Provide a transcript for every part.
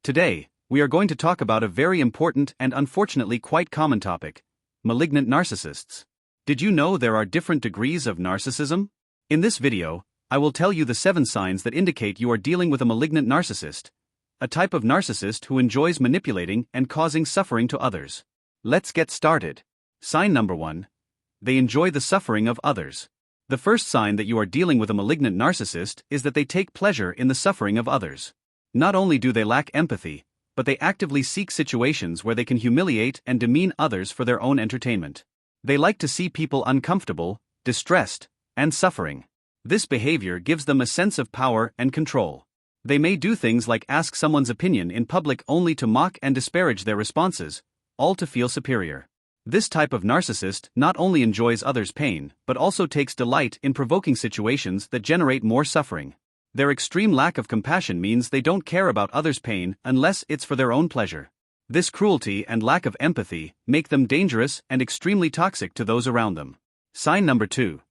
Today, we are going to talk about a very important and unfortunately quite common topic: malignant narcissists. Did you know there are different degrees of narcissism? In this video, I will tell you the 7 signs that indicate you are dealing with a malignant narcissist, a type of narcissist who enjoys manipulating and causing suffering to others. Let's get started. Sign number 1. They enjoy the suffering of others. The first sign that you are dealing with a malignant narcissist is that they take pleasure in the suffering of others. Not only do they lack empathy, but they actively seek situations where they can humiliate and demean others for their own entertainment. They like to see people uncomfortable, distressed, and suffering. This behavior gives them a sense of power and control. They may do things like ask someone's opinion in public only to mock and disparage their responses, all to feel superior. This type of narcissist not only enjoys others' pain, but also takes delight in provoking situations that generate more suffering. Their extreme lack of compassion means they don't care about others' pain unless it's for their own pleasure. This cruelty and lack of empathy make them dangerous and extremely toxic to those around them. Sign number 2.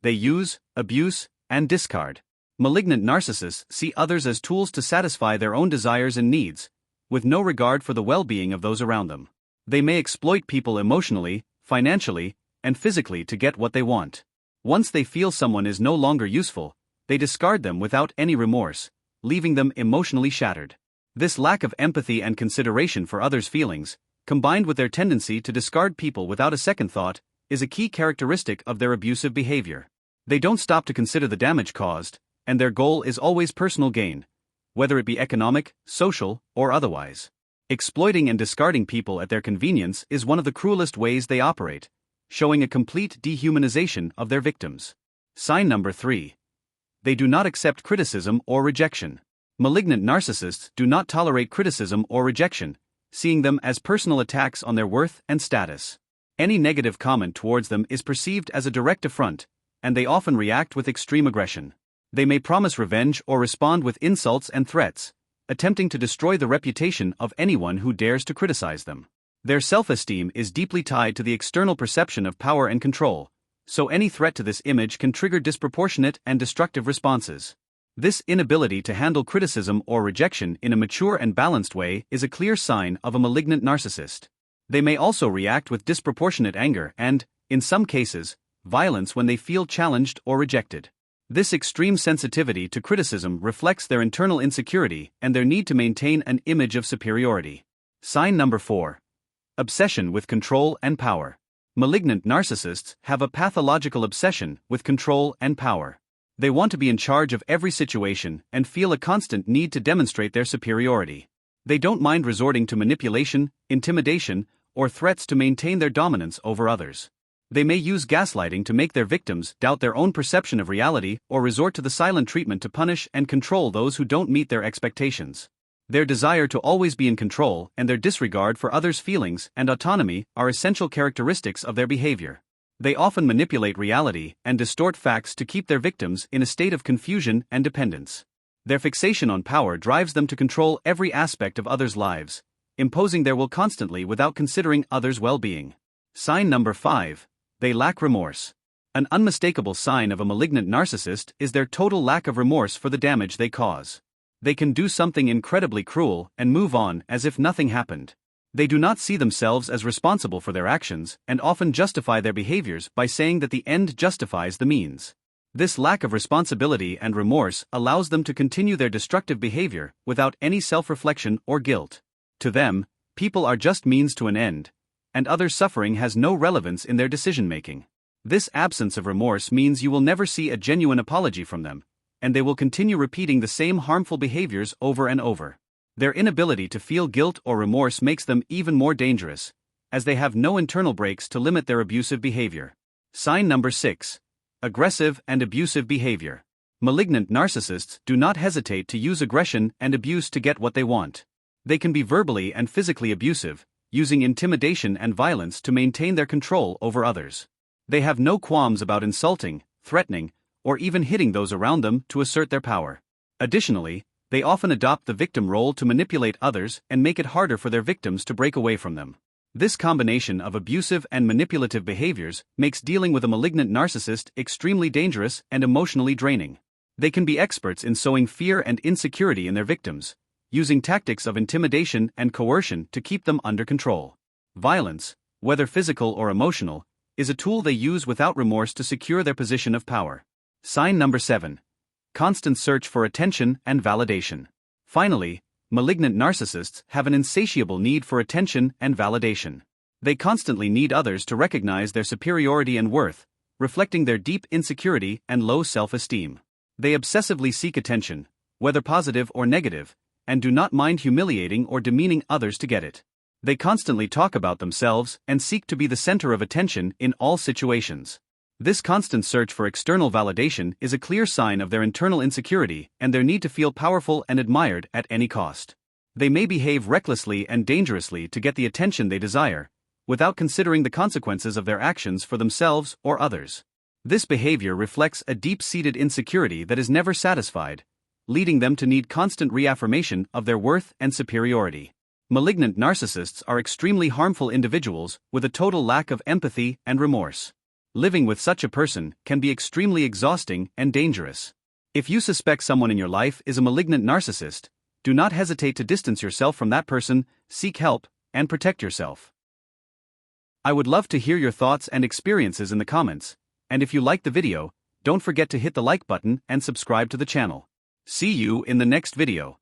They use, abuse, and discard. Malignant narcissists see others as tools to satisfy their own desires and needs, with no regard for the well-being of those around them. They may exploit people emotionally, financially, and physically to get what they want. Once they feel someone is no longer useful, they discard them without any remorse, leaving them emotionally shattered. This lack of empathy and consideration for others' feelings, combined with their tendency to discard people without a second thought, is a key characteristic of their abusive behavior. They don't stop to consider the damage caused, and their goal is always personal gain, whether it be economic, social, or otherwise. Exploiting and discarding people at their convenience is one of the cruelest ways they operate, showing a complete dehumanization of their victims. Sign number 3. They do not accept criticism or rejection. Malignant narcissists do not tolerate criticism or rejection, seeing them as personal attacks on their worth and status. Any negative comment towards them is perceived as a direct affront, and they often react with extreme aggression. They may promise revenge or respond with insults and threats, attempting to destroy the reputation of anyone who dares to criticize them. Their self-esteem is deeply tied to the external perception of power and control, so any threat to this image can trigger disproportionate and destructive responses. This inability to handle criticism or rejection in a mature and balanced way is a clear sign of a malignant narcissist. They may also react with disproportionate anger and, in some cases, violence when they feel challenged or rejected. This extreme sensitivity to criticism reflects their internal insecurity and their need to maintain an image of superiority. Sign number 4. Obsession with control and power. Malignant narcissists have a pathological obsession with control and power. They want to be in charge of every situation and feel a constant need to demonstrate their superiority. They don't mind resorting to manipulation, intimidation, or threats to maintain their dominance over others. They may use gaslighting to make their victims doubt their own perception of reality or resort to the silent treatment to punish and control those who don't meet their expectations. Their desire to always be in control and their disregard for others' feelings and autonomy are essential characteristics of their behavior. They often manipulate reality and distort facts to keep their victims in a state of confusion and dependence. Their fixation on power drives them to control every aspect of others' lives, imposing their will constantly without considering others' well-being. Sign number 5. They lack remorse. An unmistakable sign of a malignant narcissist is their total lack of remorse for the damage they cause. They can do something incredibly cruel and move on as if nothing happened. They do not see themselves as responsible for their actions and often justify their behaviors by saying that the end justifies the means. This lack of responsibility and remorse allows them to continue their destructive behavior without any self-reflection or guilt. To them, people are just means to an end, and others' suffering has no relevance in their decision-making. This absence of remorse means you will never see a genuine apology from them, and they will continue repeating the same harmful behaviors over and over. Their inability to feel guilt or remorse makes them even more dangerous, as they have no internal brakes to limit their abusive behavior. Sign number 6. Aggressive and abusive behavior. Malignant narcissists do not hesitate to use aggression and abuse to get what they want. They can be verbally and physically abusive, using intimidation and violence to maintain their control over others. They have no qualms about insulting, threatening, or even hitting those around them to assert their power. Additionally, they often adopt the victim role to manipulate others and make it harder for their victims to break away from them. This combination of abusive and manipulative behaviors makes dealing with a malignant narcissist extremely dangerous and emotionally draining. They can be experts in sowing fear and insecurity in their victims, using tactics of intimidation and coercion to keep them under control. Violence, whether physical or emotional, is a tool they use without remorse to secure their position of power. Sign number 7. Constant search for attention and validation. Finally, malignant narcissists have an insatiable need for attention and validation. They constantly need others to recognize their superiority and worth, reflecting their deep insecurity and low self-esteem. They obsessively seek attention, whether positive or negative, and do not mind humiliating or demeaning others to get it. They constantly talk about themselves and seek to be the center of attention in all situations. This constant search for external validation is a clear sign of their internal insecurity and their need to feel powerful and admired at any cost. They may behave recklessly and dangerously to get the attention they desire, without considering the consequences of their actions for themselves or others. This behavior reflects a deep-seated insecurity that is never satisfied, leading them to need constant reaffirmation of their worth and superiority. Malignant narcissists are extremely harmful individuals with a total lack of empathy and remorse. Living with such a person can be extremely exhausting and dangerous. If you suspect someone in your life is a malignant narcissist, do not hesitate to distance yourself from that person, seek help, and protect yourself. I would love to hear your thoughts and experiences in the comments, and if you liked the video, don't forget to hit the like button and subscribe to the channel. See you in the next video.